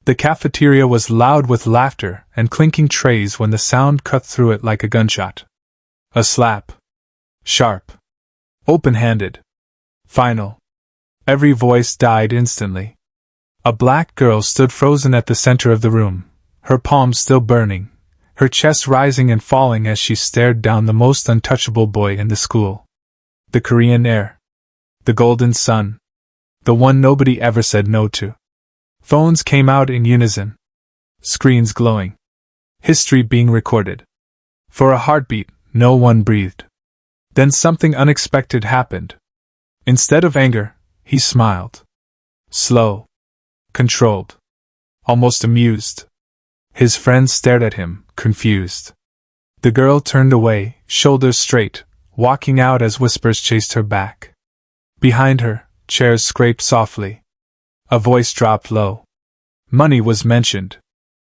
The cafeteria was loud with laughter and clinking trays when the sound cut through it like a gunshot. A slap. Sharp. Open-handed. Final. Every voice died instantly. A black girl stood frozen at the center of the room, her palms still burning, her chest rising and falling as she stared down the most untouchable boy in the school. The Korean heir. The golden son. The one nobody ever said no to. Phones came out in unison. Screens glowing. History being recorded. For a heartbeat, no one breathed. Then something unexpected happened. Instead of anger, he smiled. Slow. Controlled. Almost amused. His friends stared at him, confused. The girl turned away, shoulders straight, walking out as whispers chased her back. Behind her, chairs scraped softly. A voice dropped low. Money was mentioned.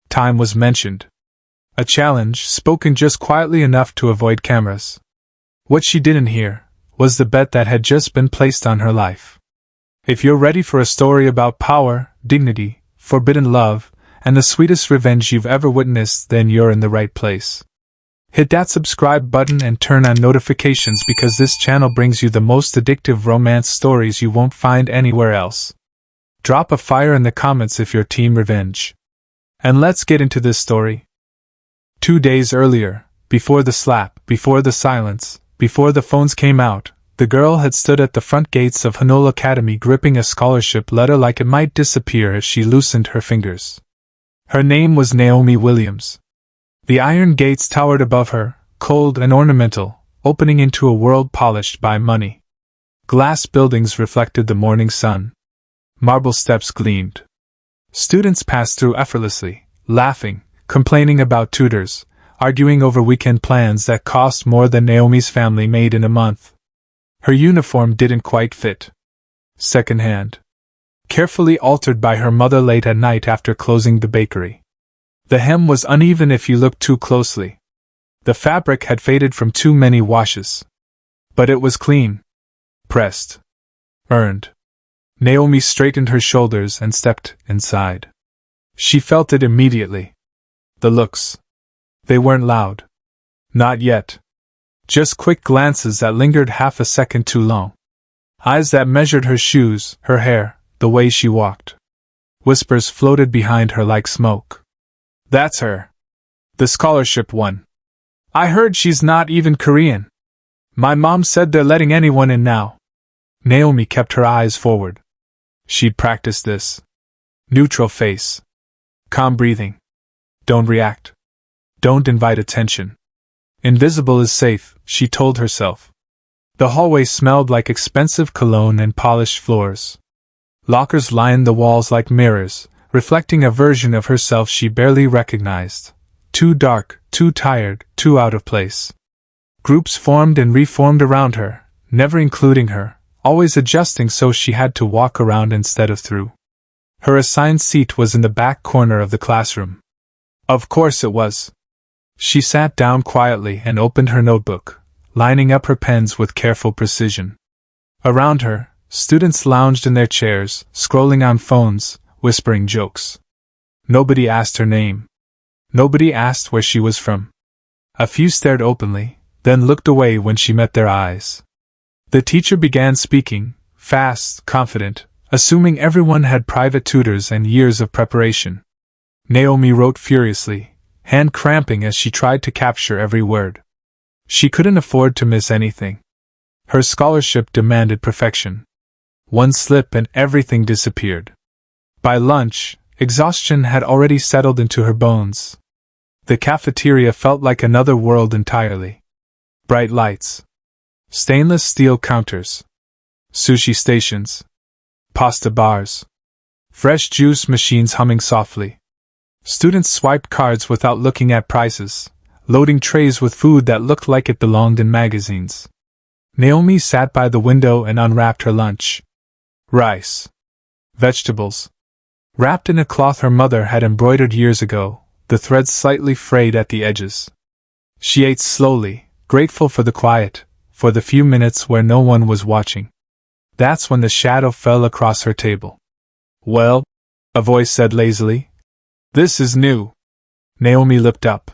Time was mentioned. A challenge, spoken just quietly enough to avoid cameras. What she didn't hear was the bet that had just been placed on her life. If you're ready for a story about power, dignity, forbidden love, and the sweetest revenge you've ever witnessed, then you're in the right place. Hit that subscribe button and turn on notifications because this channel brings you the most addictive romance stories you won't find anywhere else. Drop a fire in the comments if you're team revenge. And let's get into this story. 2 days earlier, before the slap, before the silence, before the phones came out, the girl had stood at the front gates of Hanol Academy gripping a scholarship letter like it might disappear if she loosened her fingers. Her name was Naomi Williams. The iron gates towered above her, cold and ornamental, opening into a world polished by money. Glass buildings reflected the morning sun. Marble steps gleamed. Students passed through effortlessly, laughing, complaining about tutors, arguing over weekend plans that cost more than Naomi's family made in a month. Her uniform didn't quite fit. Second-hand. Carefully altered by her mother late at night after closing the bakery. The hem was uneven if you looked too closely. The fabric had faded from too many washes. But it was clean. Pressed. Earned. Naomi straightened her shoulders and stepped inside. She felt it immediately. The looks. They weren't loud. Not yet. Just quick glances that lingered half a second too long. Eyes that measured her shoes, her hair, the way she walked. Whispers floated behind her like smoke. That's her. The scholarship one. I heard she's not even Korean. My mom said they're letting anyone in now. Naomi kept her eyes forward. She'd practiced this. Neutral face. Calm breathing. Don't react. Don't invite attention. Invisible is safe, she told herself. The hallway smelled like expensive cologne and polished floors. Lockers lined the walls like mirrors, reflecting a version of herself she barely recognized. Too dark, too tired, too out of place. Groups formed and reformed around her, never including her, always adjusting so she had to walk around instead of through. Her assigned seat was in the back corner of the classroom. Of course it was. She sat down quietly and opened her notebook, lining up her pens with careful precision. Around her, students lounged in their chairs, scrolling on phones, whispering jokes. Nobody asked her name. Nobody asked where she was from. A few stared openly, then looked away when she met their eyes. The teacher began speaking, fast, confident, assuming everyone had private tutors and years of preparation. Naomi wrote furiously, hand cramping as she tried to capture every word. She couldn't afford to miss anything. Her scholarship demanded perfection. One slip and everything disappeared. By lunch, exhaustion had already settled into her bones. The cafeteria felt like another world entirely. Bright lights. Stainless steel counters. Sushi stations. Pasta bars. Fresh juice machines humming softly. Students swiped cards without looking at prices, loading trays with food that looked like it belonged in magazines. Naomi sat by the window and unwrapped her lunch. Rice. Vegetables. Wrapped in a cloth her mother had embroidered years ago, the threads slightly frayed at the edges. She ate slowly, grateful for the quiet, for the few minutes where no one was watching. That's when the shadow fell across her table. Well, a voice said lazily, This is new. Naomi looked up.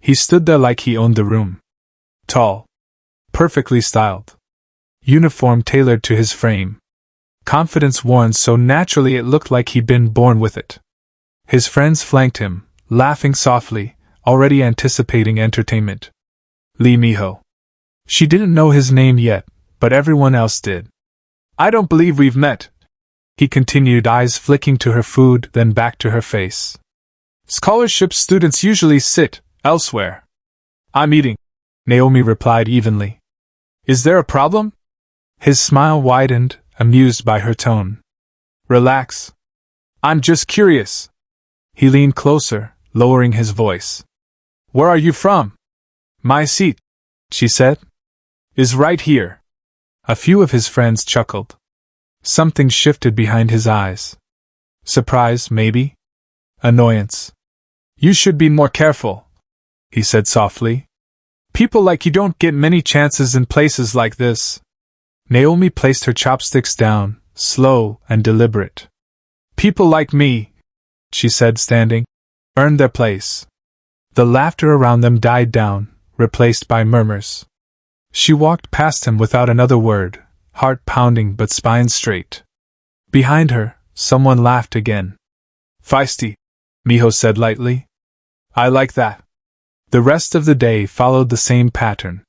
He stood there like he owned the room. Tall. Perfectly styled. Uniform tailored to his frame. Confidence worn so naturally it looked like he'd been born with it. His friends flanked him, laughing softly, already anticipating entertainment. Lee Miho. She didn't know his name yet, but everyone else did. I don't believe we've met, he continued, eyes flicking to her food, then back to her face. Scholarship students usually sit elsewhere. I'm eating, Naomi replied evenly. Is there a problem? His smile widened, amused by her tone. Relax. I'm just curious. He leaned closer, lowering his voice. Where are you from? My seat, she said, is right here. A few of his friends chuckled. Something shifted behind his eyes. Surprise, maybe? Annoyance. You should be more careful, he said softly. People like you don't get many chances in places like this. Naomi placed her chopsticks down, slow and deliberate. People like me, she said, standing, earned their place. The laughter around them died down, replaced by murmurs. She walked past him without another word, heart pounding but spine straight. Behind her, someone laughed again. Feisty, Miho said lightly. I like that. The rest of the day followed the same pattern.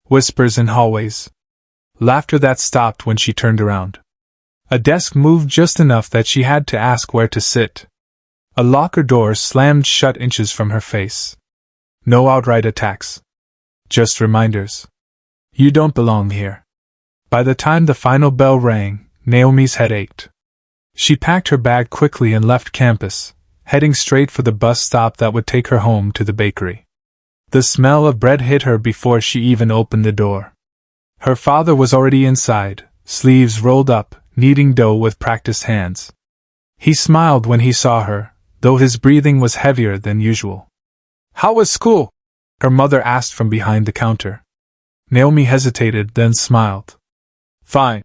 Whispers in hallways. Laughter that stopped when she turned around. A desk moved just enough that she had to ask where to sit. A locker door slammed shut inches from her face. No outright attacks. Just reminders. You don't belong here. By the time the final bell rang, Naomi's head ached. She packed her bag quickly and left campus, heading straight for the bus stop that would take her home to the bakery. The smell of bread hit her before she even opened the door. Her father was already inside, sleeves rolled up, kneading dough with practiced hands. He smiled when he saw her, though his breathing was heavier than usual. How was school? Her mother asked from behind the counter. Naomi hesitated, then smiled. Fine,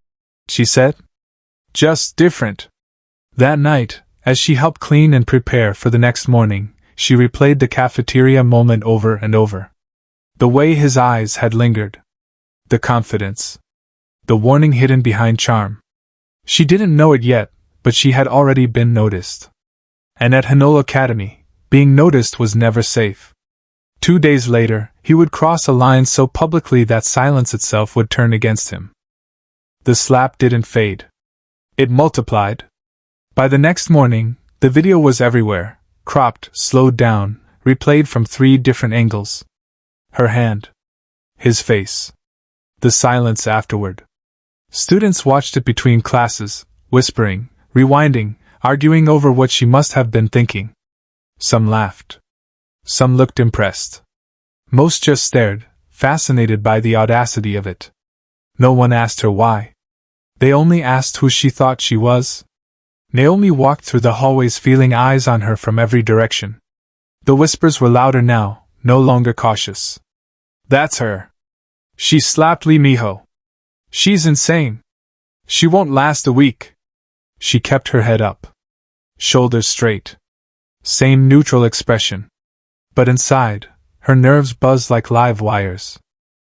she said. Just different. That night, as she helped clean and prepare for the next morning, she replayed the cafeteria moment over and over. The way his eyes had lingered. The confidence. The warning hidden behind charm. She didn't know it yet, but she had already been noticed. And at Hanol Academy, being noticed was never safe. 2 days later, he would cross a line so publicly that silence itself would turn against him. The slap didn't fade. It multiplied. By the next morning, the video was everywhere, cropped, slowed down, replayed from 3 different angles. Her hand. His face. The silence afterward. Students watched it between classes, whispering, rewinding, arguing over what she must have been thinking. Some laughed. Some looked impressed. Most just stared, fascinated by the audacity of it. No one asked her why. They only asked who she thought she was. Naomi walked through the hallways feeling eyes on her from every direction. The whispers were louder now, no longer cautious. That's her. She slapped Lee Miho. She's insane. She won't last a week. She kept her head up. Shoulders straight. Same neutral expression. But inside, her nerves buzzed like live wires.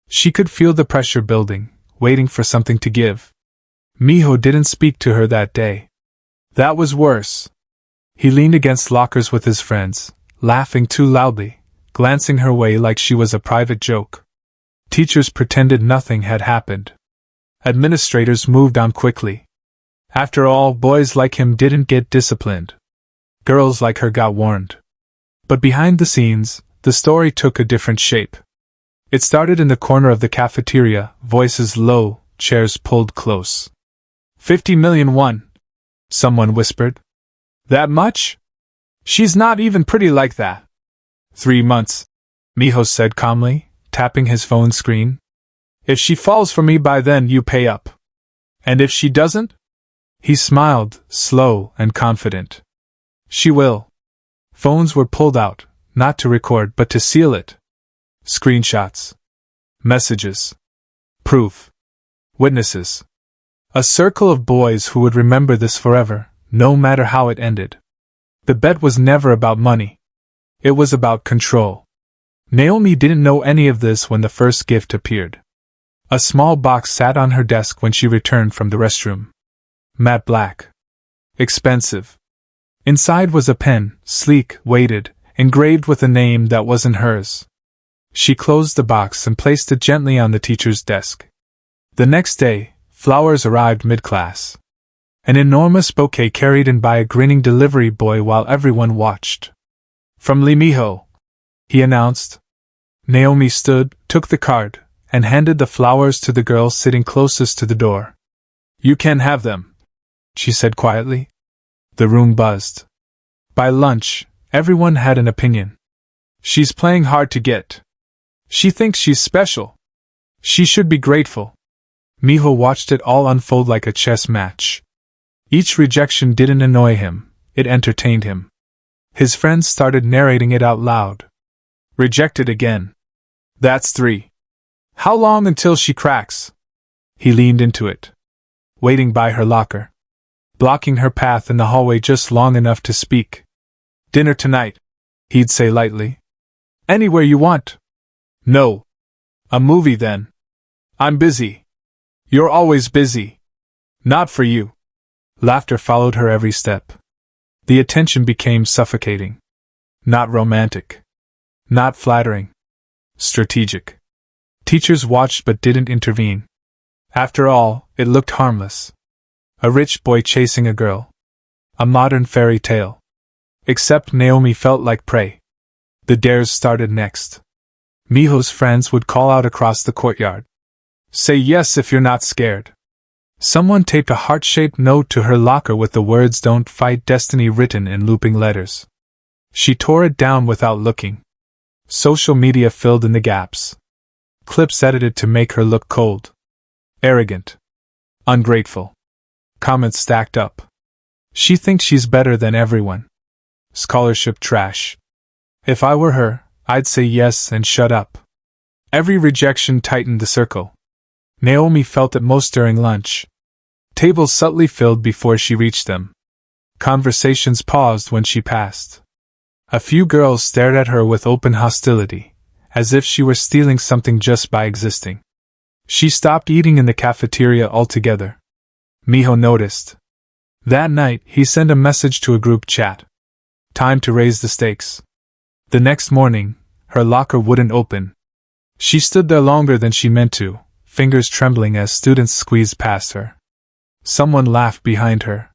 She could feel the pressure building, waiting for something to give. Miho didn't speak to her that day. That was worse. He leaned against lockers with his friends, laughing too loudly, glancing her way like she was a private joke. Teachers pretended nothing had happened. Administrators moved on quickly. After all, boys like him didn't get disciplined. Girls like her got warned. But behind the scenes, the story took a different shape. It started in the corner of the cafeteria, voices low, chairs pulled close. 50 million won, someone whispered. That much? She's not even pretty like that. 3 months, Miho said calmly, tapping his phone screen. If she falls for me by then, you pay up. And if she doesn't? He smiled, slow and confident. She will. Phones were pulled out, not to record but to seal it. Screenshots. Messages. Proof. Witnesses. A circle of boys who would remember this forever, no matter how it ended. The bet was never about money. It was about control. Naomi didn't know any of this when the first gift appeared. A small box sat on her desk when she returned from the restroom. Matte black. Expensive. Inside was a pen, sleek, weighted, engraved with a name that wasn't hers. She closed the box and placed it gently on the teacher's desk. The next day, flowers arrived mid-class. An enormous bouquet carried in by a grinning delivery boy while everyone watched. "From Lee Miho," he announced. Naomi stood, took the card, and handed the flowers to the girl sitting closest to the door. "You can have them," she said quietly. The room buzzed. By lunch, everyone had an opinion. "She's playing hard to get. She thinks she's special. She should be grateful." Miho watched it all unfold like a chess match. Each rejection didn't annoy him, it entertained him. His friends started narrating it out loud. "Rejected again. That's 3. How long until she cracks?" He leaned into it. Waiting by her locker. Blocking her path in the hallway just long enough to speak. "Dinner tonight," he'd say lightly. "Anywhere you want." "No. A movie then." "I'm busy." "You're always busy." "Not for you." Laughter followed her every step. The attention became suffocating. Not romantic. Not flattering. Strategic. Teachers watched but didn't intervene. After all, it looked harmless. A rich boy chasing a girl. A modern fairy tale. Except Naomi felt like prey. The dares started next. Miho's friends would call out across the courtyard. "Say yes if you're not scared." Someone taped a heart-shaped note to her locker with the words "Don't Fight Destiny" written in looping letters. She tore it down without looking. Social media filled in the gaps. Clips edited to make her look cold. Arrogant. Ungrateful. Comments stacked up. "She thinks she's better than everyone." Scholarship trash. "If I were her, I'd say yes and shut up." Every rejection tightened the circle. Naomi felt it most during lunch. Tables subtly filled before she reached them. Conversations paused when she passed. A few girls stared at her with open hostility, as if she were stealing something just by existing. She stopped eating in the cafeteria altogether. Miho noticed. That night, he sent a message to a group chat. Time to raise the stakes. The next morning, her locker wouldn't open. She stood there longer than she meant to, fingers trembling as students squeezed past her. Someone laughed behind her.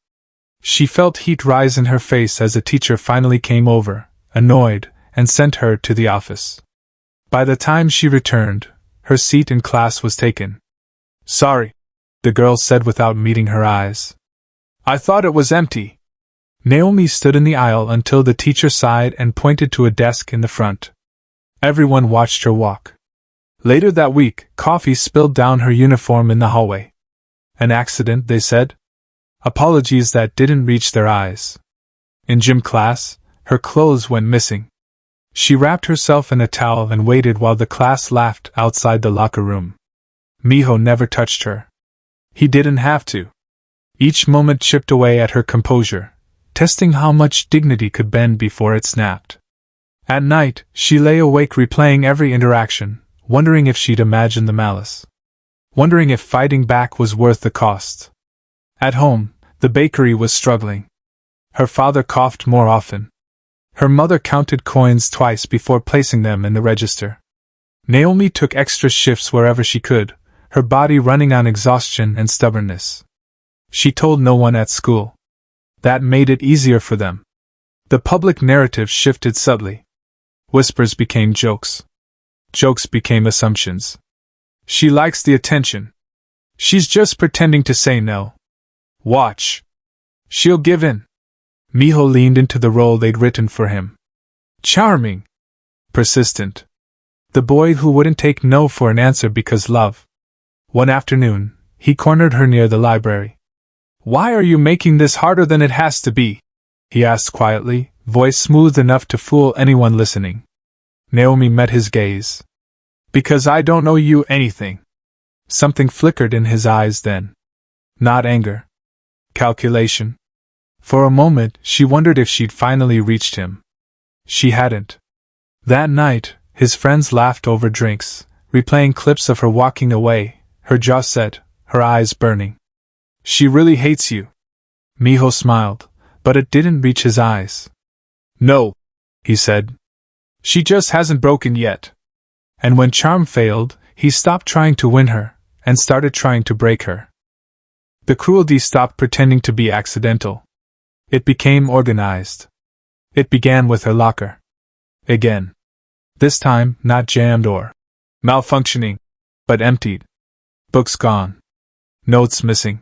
She felt heat rise in her face as a teacher finally came over, annoyed, and sent her to the office. By the time she returned, her seat in class was taken. "Sorry," the girl said without meeting her eyes. "I thought it was empty." Naomi stood in the aisle until the teacher sighed and pointed to a desk in the front. Everyone watched her walk. Later that week, coffee spilled down her uniform in the hallway. An accident, they said. Apologies that didn't reach their eyes. In gym class, her clothes went missing. She wrapped herself in a towel and waited while the class laughed outside the locker room. Miho never touched her. He didn't have to. Each moment chipped away at her composure, testing how much dignity could bend before it snapped. At night, she lay awake replaying every interaction, wondering if she'd imagined the malice. Wondering if fighting back was worth the cost. At home, the bakery was struggling. Her father coughed more often. Her mother counted coins twice before placing them in the register. Naomi took extra shifts wherever she could, her body running on exhaustion and stubbornness. She told no one at school. That made it easier for them. The public narrative shifted subtly. Whispers became jokes. Jokes became assumptions. She likes the attention. She's just pretending to say no. Watch. She'll give in. Miho leaned into the role they'd written for him. Charming. Persistent. The boy who wouldn't take no for an answer because love. One afternoon, he cornered her near the library. "Why are you making this harder than it has to be?" he asked quietly, voice smooth enough to fool anyone listening. Naomi met his gaze. "Because I don't owe you anything." Something flickered in his eyes then. Not anger. Calculation. For a moment, she wondered if she'd finally reached him. She hadn't. That night, his friends laughed over drinks, replaying clips of her walking away, her jaw set, her eyes burning. She really hates you. Miho smiled, but it didn't reach his eyes. No, he said. She just hasn't broken yet. And when charm failed, he stopped trying to win her, and started trying to break her. The cruelty stopped pretending to be accidental. It became organized. It began with her locker. Again. This time, not jammed or malfunctioning, but emptied. Books gone. Notes missing.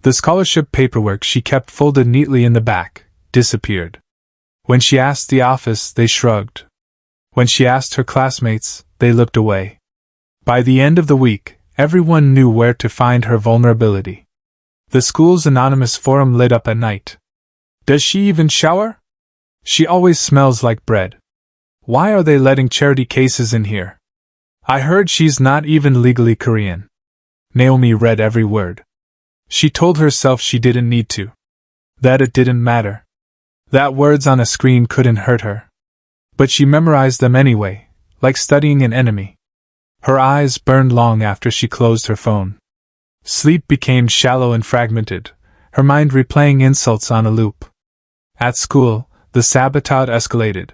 The scholarship paperwork she kept folded neatly in the back disappeared. When she asked the office, they shrugged. When she asked her classmates, they looked away. By the end of the week, everyone knew where to find her vulnerability. The school's anonymous forum lit up at night. Does she even shower? She always smells like bread. Why are they letting charity cases in here? I heard she's not even legally Korean. Naomi read every word. She told herself she didn't need to. That it didn't matter. That words on a screen couldn't hurt her. But she memorized them anyway, like studying an enemy. Her eyes burned long after she closed her phone. Sleep became shallow and fragmented, her mind replaying insults on a loop. At school, the sabotage escalated.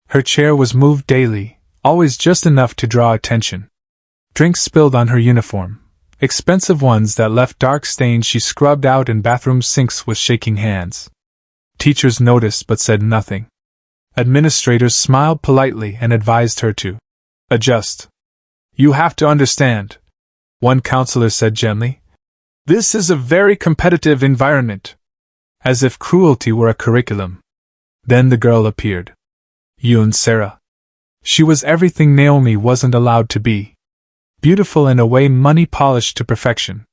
Her chair was moved daily, always just enough to draw attention. Drinks spilled on her uniform, expensive ones that left dark stains she scrubbed out in bathroom sinks with shaking hands. Teachers noticed but said nothing. Administrators smiled politely and advised her to adjust. You have to understand, one counselor said gently. This is a very competitive environment. As if cruelty were a curriculum. Then the girl appeared. Yoon Sarah. She was everything Naomi wasn't allowed to be. Beautiful in a way money polished to perfection.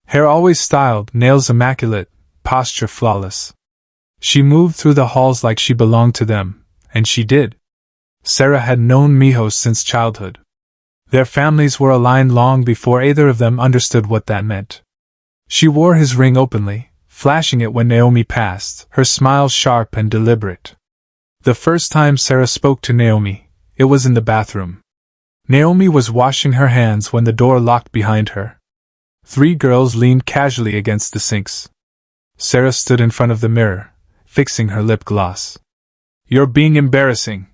Hair always styled, nails immaculate, posture flawless. She moved through the halls like she belonged to them, and she did. Sarah had known Miho since childhood. Their families were aligned long before either of them understood what that meant. She wore his ring openly, flashing it when Naomi passed, her smile sharp and deliberate. The first time Sarah spoke to Naomi, it was in the bathroom. Naomi was washing her hands when the door locked behind her. 3 girls leaned casually against the sinks. Sarah stood in front of the mirror, fixing her lip gloss. You're being embarrassing,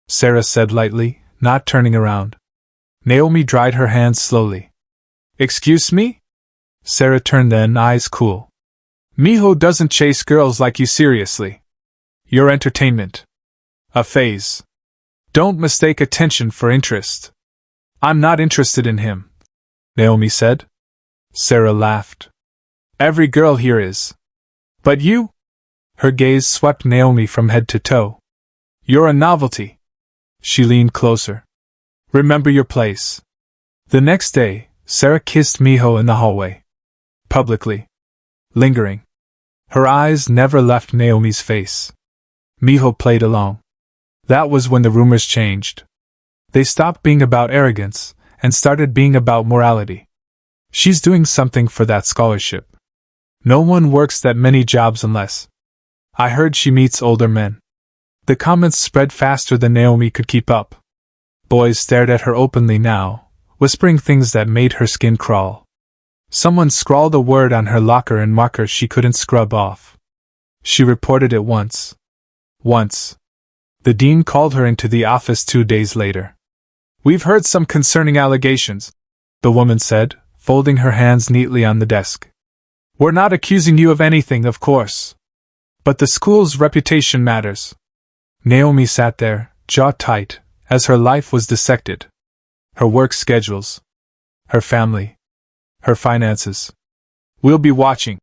Sarah said lightly, not turning around. Naomi dried her hands slowly. Excuse me? Sarah turned then, eyes cool. Miho doesn't chase girls like you seriously. You're entertainment. A phase. Don't mistake attention for interest. I'm not interested in him, Naomi said. Sarah laughed. Every girl here is. But you? Her gaze swept Naomi from head to toe. You're a novelty. She leaned closer. Remember your place. The next day, Sarah kissed Miho in the hallway. Publicly. Lingering. Her eyes never left Naomi's face. Miho played along. That was when the rumors changed. They stopped being about arrogance, and started being about morality. She's doing something for that scholarship. No one works that many jobs unless. I heard she meets older men. The comments spread faster than Naomi could keep up. Boys stared at her openly now, whispering things that made her skin crawl. Someone scrawled a word on her locker in marker she couldn't scrub off. She reported it once. Once. The dean called her into the office 2 days later. We've heard some concerning allegations, the woman said, folding her hands neatly on the desk. We're not accusing you of anything, of course. But the school's reputation matters. Naomi sat there, jaw tight, as her life was dissected. Her work schedules. Her family. Her finances. We'll be watching,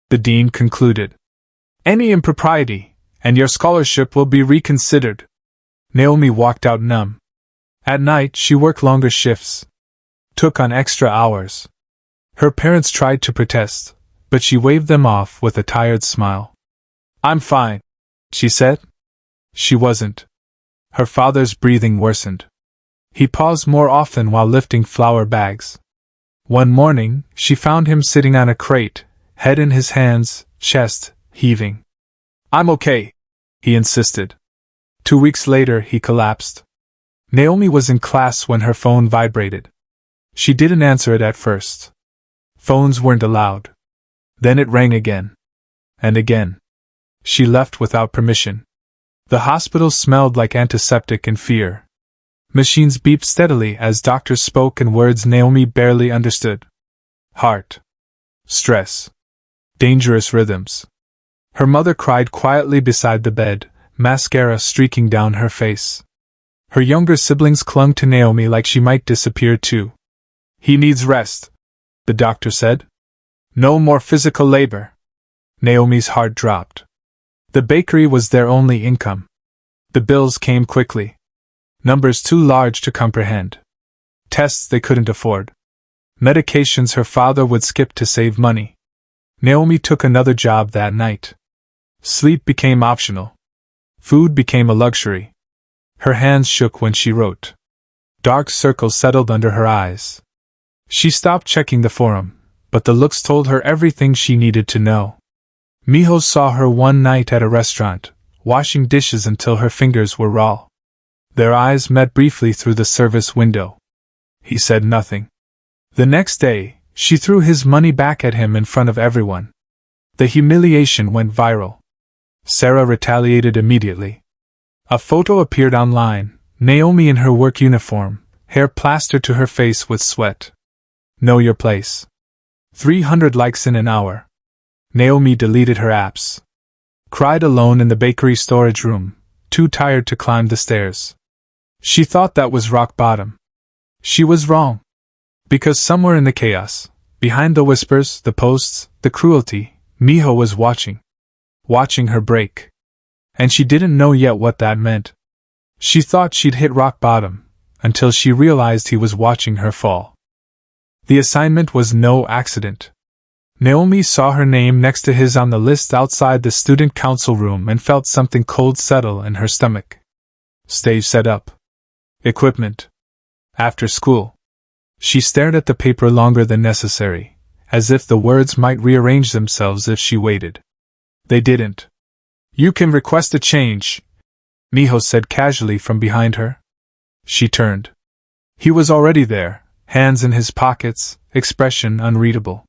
the dean concluded. Any impropriety, and your scholarship will be reconsidered. Naomi walked out numb. At night she worked longer shifts. Took on extra hours. Her parents tried to protest, but she waved them off with a tired smile. I'm fine, she said. She wasn't. Her father's breathing worsened. He paused more often while lifting flour bags. One morning, she found him sitting on a crate, head in his hands, chest heaving. I'm okay, he insisted. 2 weeks later, he collapsed. Naomi was in class when her phone vibrated. She didn't answer it at first. Phones weren't allowed. Then it rang again. And again. She left without permission. The hospital smelled like antiseptic and fear. Machines beeped steadily as doctors spoke in words Naomi barely understood. Heart. Stress. Dangerous rhythms. Her mother cried quietly beside the bed, mascara streaking down her face. Her younger siblings clung to Naomi like she might disappear too. He needs rest, the doctor said. No more physical labor. Naomi's heart dropped. The bakery was their only income. The bills came quickly. Numbers too large to comprehend. Tests they couldn't afford. Medications her father would skip to save money. Naomi took another job that night. Sleep became optional. Food became a luxury. Her hands shook when she wrote. Dark circles settled under her eyes. She stopped checking the forum, but the looks told her everything she needed to know. Miho saw her one night at a restaurant, washing dishes until her fingers were raw. Their eyes met briefly through the service window. He said nothing. The next day, she threw his money back at him in front of everyone. The humiliation went viral. Sarah retaliated immediately. A photo appeared online, Naomi in her work uniform, hair plastered to her face with sweat. Know your place. 300 likes in an hour. Naomi deleted her apps. Cried alone in the bakery storage room, too tired to climb the stairs. She thought that was rock bottom. She was wrong. Because somewhere in the chaos, behind the whispers, the posts, the cruelty, Miho was watching. Watching her break. And she didn't know yet what that meant. She thought she'd hit rock bottom, until she realized he was watching her fall. The assignment was no accident. Naomi saw her name next to his on the list outside the student council room and felt something cold settle in her stomach. Stage set up. Equipment. After school. She stared at the paper longer than necessary, as if the words might rearrange themselves if she waited. They didn't. You can request a change, Miho said casually from behind her. She turned. He was already there, hands in his pockets, expression unreadable.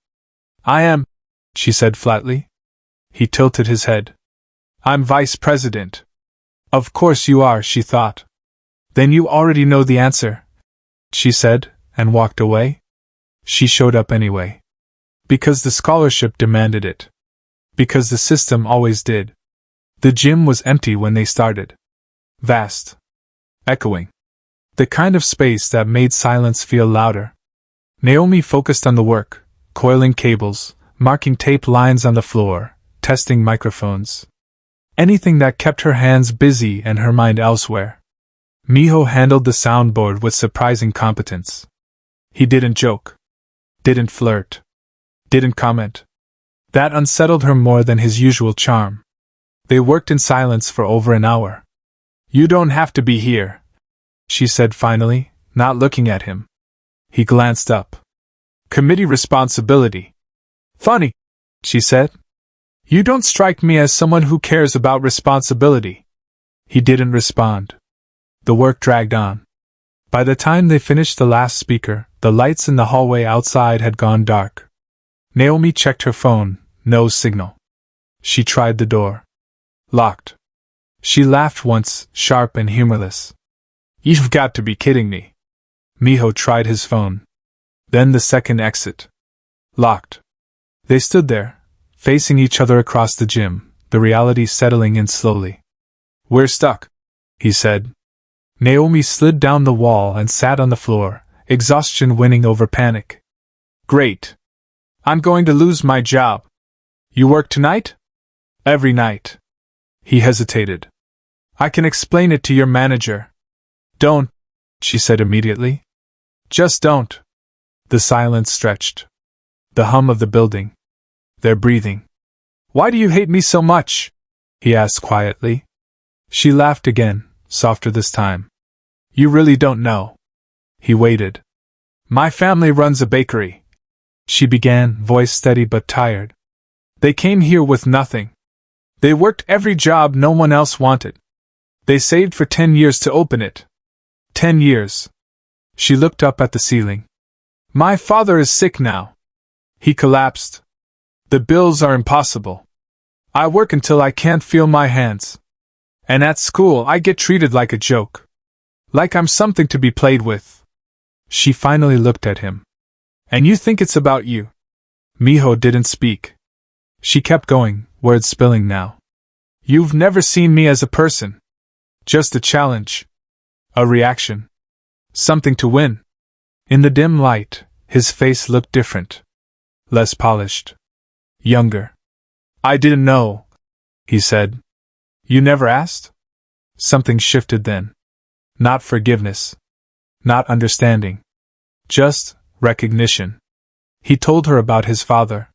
I am, she said flatly. He tilted his head. I'm vice president. Of course you are, she thought. Then you already know the answer, she said, and walked away. She showed up anyway. Because the scholarship demanded it. Because the system always did. The gym was empty when they started. Vast. Echoing. The kind of space that made silence feel louder. Naomi focused on the work, coiling cables, marking tape lines on the floor, testing microphones. Anything that kept her hands busy and her mind elsewhere. Miho handled the soundboard with surprising competence. He didn't joke. Didn't flirt. Didn't comment. That unsettled her more than his usual charm. They worked in silence for over an hour. You don't have to be here, she said finally, not looking at him. He glanced up. Committee responsibility. Funny, she said. You don't strike me as someone who cares about responsibility. He didn't respond. The work dragged on. By the time they finished the last speaker, the lights in the hallway outside had gone dark. Naomi checked her phone, no signal. She tried the door. Locked. She laughed once, sharp and humorless. You've got to be kidding me. Miho tried his phone. Then the second exit. Locked. They stood there, facing each other across the gym, the reality settling in slowly. We're stuck, he said. Naomi slid down the wall and sat on the floor, exhaustion winning over panic. Great. I'm going to lose my job. You work tonight? Every night. He hesitated. I can explain it to your manager. Don't, she said immediately. Just don't. The silence stretched. The hum of the building. Their breathing. Why do you hate me so much? He asked quietly. She laughed again, softer this time. You really don't know. He waited. My family runs a bakery. She began, voice steady but tired. They came here with nothing. They worked every job no one else wanted. They saved for 10 years to open it. 10 years. She looked up at the ceiling. My father is sick now. He collapsed. The bills are impossible. I work until I can't feel my hands. And at school I get treated like a joke. Like I'm something to be played with. She finally looked at him. And you think it's about you? Miho didn't speak. She kept going, words spilling now. You've never seen me as a person. Just a challenge. A reaction. Something to win. In the dim light, his face looked different. Less polished. Younger. I didn't know, he said. You never asked? Something shifted then. Not forgiveness. Not understanding. Just recognition. He told her about his father.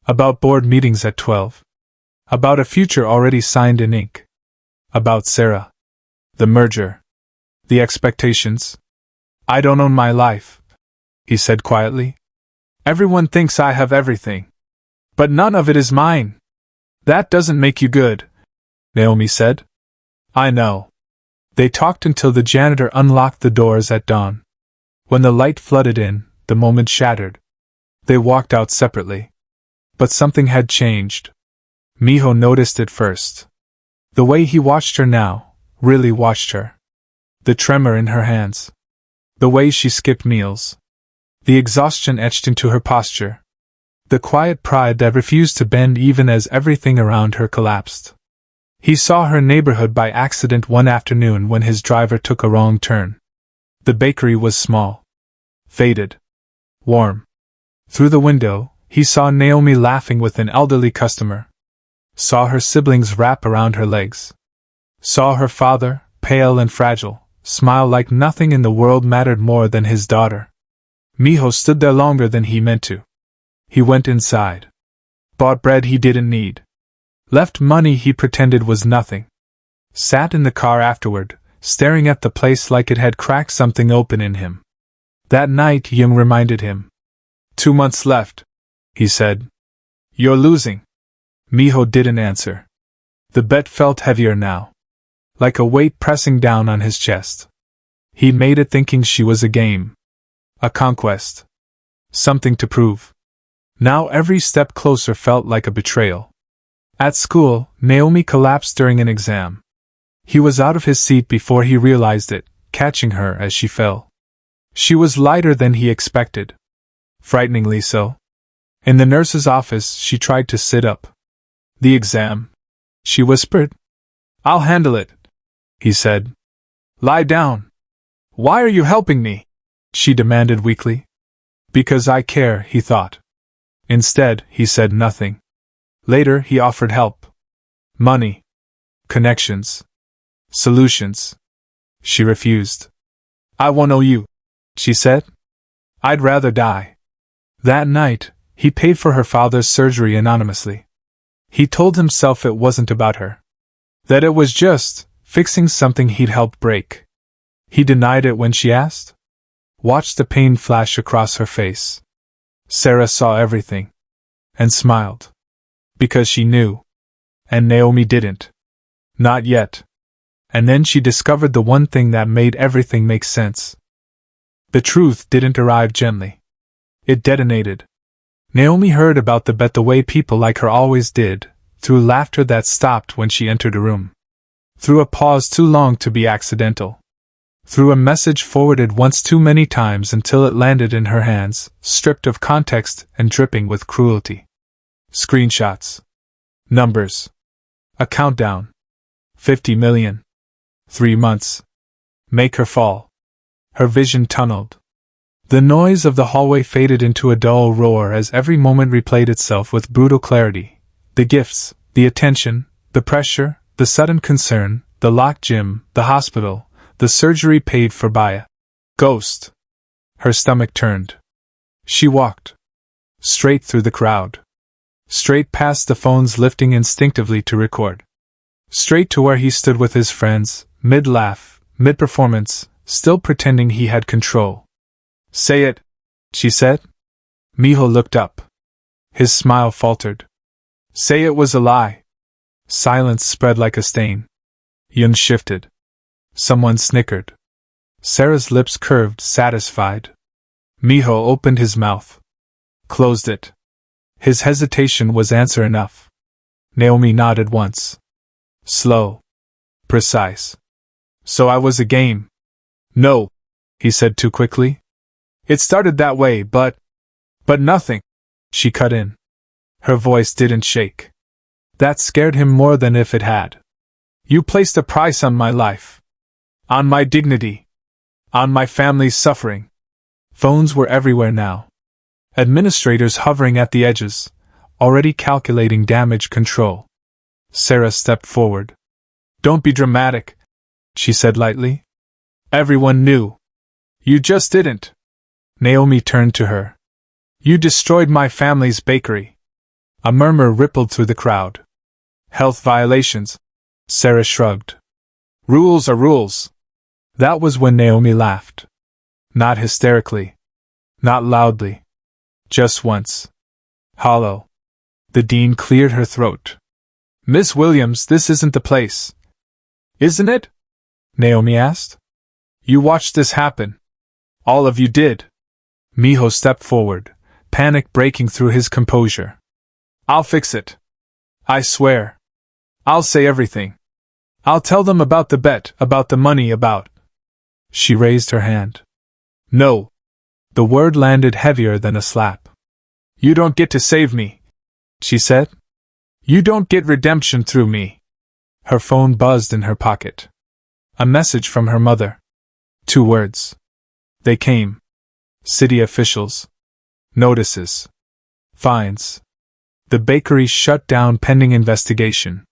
About board meetings at 12. About a future already signed in ink. About Sarah. The merger. The expectations. I don't own my life, he said quietly. Everyone thinks I have everything. But none of it is mine. That doesn't make you good, Naomi said. I know. They talked until the janitor unlocked the doors at dawn. When the light flooded in, the moment shattered. They walked out separately. But something had changed. Miho noticed it first. The way he watched her now, really watched her. The tremor in her hands. The way she skipped meals. The exhaustion etched into her posture. The quiet pride that refused to bend even as everything around her collapsed. He saw her neighborhood by accident one afternoon when his driver took a wrong turn. The bakery was small. Faded. Warm. Through the window, he saw Naomi laughing with an elderly customer. Saw her siblings wrap around her legs. Saw her father, pale and fragile, smile like nothing in the world mattered more than his daughter. Miho stood there longer than he meant to. He went inside. Bought bread he didn't need. Left money he pretended was nothing. Sat in the car afterward, staring at the place like it had cracked something open in him. That night Young reminded him. 2 months left, he said. You're losing. Miho didn't answer. The bet felt heavier now. Like a weight pressing down on his chest. He made it thinking she was a game. A conquest. Something to prove. Now every step closer felt like a betrayal. At school, Naomi collapsed during an exam. He was out of his seat before he realized it, catching her as she fell. She was lighter than he expected. Frighteningly so. In the nurse's office, she tried to sit up. The exam? She whispered. I'll handle it, he said. Lie down. Why are you helping me? She demanded weakly. Because I care, he thought. Instead, he said nothing. Later, he offered help. Money. Connections. Solutions. She refused. I won't owe you, she said. I'd rather die. That night, he paid for her father's surgery anonymously. He told himself it wasn't about her. That it was just fixing something he'd helped break. He denied it when she asked. Watched the pain flash across her face. Sarah saw everything. And smiled. Because she knew. And Naomi didn't. Not yet. And then she discovered the one thing that made everything make sense. The truth didn't arrive gently. It detonated. Naomi heard about the bet the way people like her always did, through laughter that stopped when she entered a room. Through a pause too long to be accidental. Through a message forwarded once too many times until it landed in her hands, stripped of context and dripping with cruelty. Screenshots. Numbers. A countdown. 50 million. 3 months. Make her fall. Her vision tunneled. The noise of the hallway faded into a dull roar as every moment replayed itself with brutal clarity. The gifts, the attention, the pressure, the sudden concern, the locked gym, the hospital, the surgery paid for by a ghost. Her stomach turned. She walked. Straight through the crowd. Straight past the phones lifting instinctively to record. Straight to where he stood with his friends, mid-laugh, mid-performance, still pretending he had control. Say it, she said. Miho looked up. His smile faltered. Say it was a lie. Silence spread like a stain. Yun shifted. Someone snickered. Sarah's lips curved, satisfied. Miho opened his mouth. Closed it. His hesitation was answer enough. Naomi nodded once. Slow. Precise. So I was a game. No, he said too quickly. It started that way, but nothing. She cut in. Her voice didn't shake. That scared him more than if it had. You placed a price on my life. On my dignity. On my family's suffering. Phones were everywhere now. Administrators hovering at the edges, already calculating damage control. Sarah stepped forward. Don't be dramatic, she said lightly. Everyone knew. You just didn't. Naomi turned to her. You destroyed my family's bakery. A murmur rippled through the crowd. Health violations. Sarah shrugged. Rules are rules. That was when Naomi laughed. Not hysterically. Not loudly. Just once. Hollow. The dean cleared her throat. Miss Williams, this isn't the place. Isn't it? Naomi asked. You watched this happen. All of you did. Miho stepped forward, panic breaking through his composure. I'll fix it. I swear. I'll say everything. I'll tell them about the bet, about the money, about... She raised her hand. No. The word landed heavier than a slap. You don't get to save me, she said. You don't get redemption through me. Her phone buzzed in her pocket. A message from her mother. 2 words. They came. City officials. Notices. Fines. The bakery shut down pending investigation.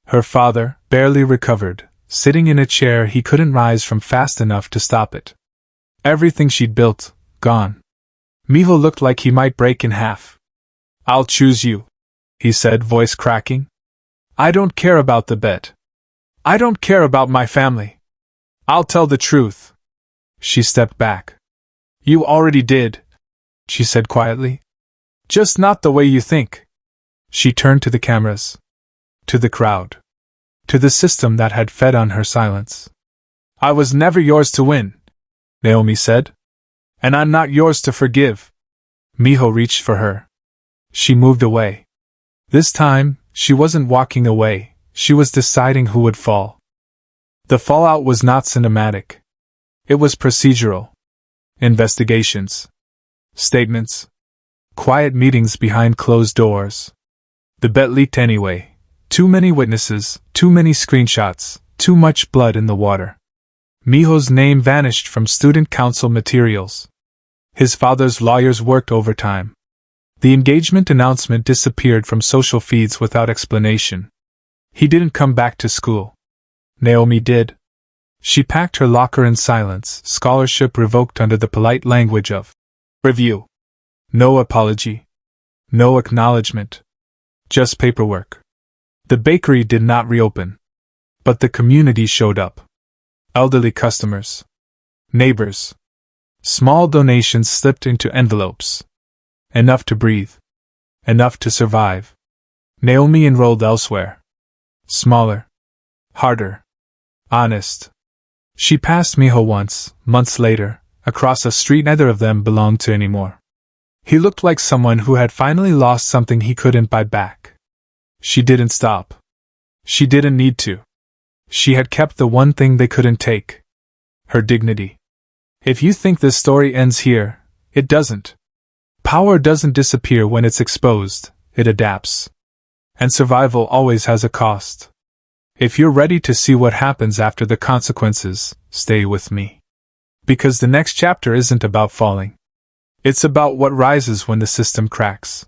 Her father, barely recovered, sitting in a chair he couldn't rise from fast enough to stop it. Everything she'd built, gone. Miho looked like he might break in half. I'll choose you, he said, voice cracking. I don't care about the bet. I don't care about my family. I'll tell the truth. She stepped back. You already did, she said quietly. Just not the way you think. She turned to the cameras. To the crowd. To the system that had fed on her silence. I was never yours to win, Naomi said. And I'm not yours to forgive. Miho reached for her. She moved away. This time, she wasn't walking away, she was deciding who would fall. The fallout was not cinematic. It was procedural. Investigations. Statements. Quiet meetings behind closed doors. The bet leaked anyway. Too many witnesses, too many screenshots, too much blood in the water. Miho's name vanished from student council materials. His father's lawyers worked overtime. The engagement announcement disappeared from social feeds without explanation. He didn't come back to school. Naomi did. She packed her locker in silence, scholarship revoked under the polite language of review. No apology. No acknowledgement. Just paperwork. The bakery did not reopen. But the community showed up. Elderly customers. Neighbors. Small donations slipped into envelopes. Enough to breathe. Enough to survive. Naomi enrolled elsewhere. Smaller. Harder. Honest. She passed Miho once, months later, across a street neither of them belonged to anymore. He looked like someone who had finally lost something he couldn't buy back. She didn't stop. She didn't need to. She had kept the one thing they couldn't take. Her dignity. If you think this story ends here, it doesn't. Power doesn't disappear when it's exposed, it adapts. And survival always has a cost. If you're ready to see what happens after the consequences, stay with me. Because the next chapter isn't about falling. It's about what rises when the system cracks.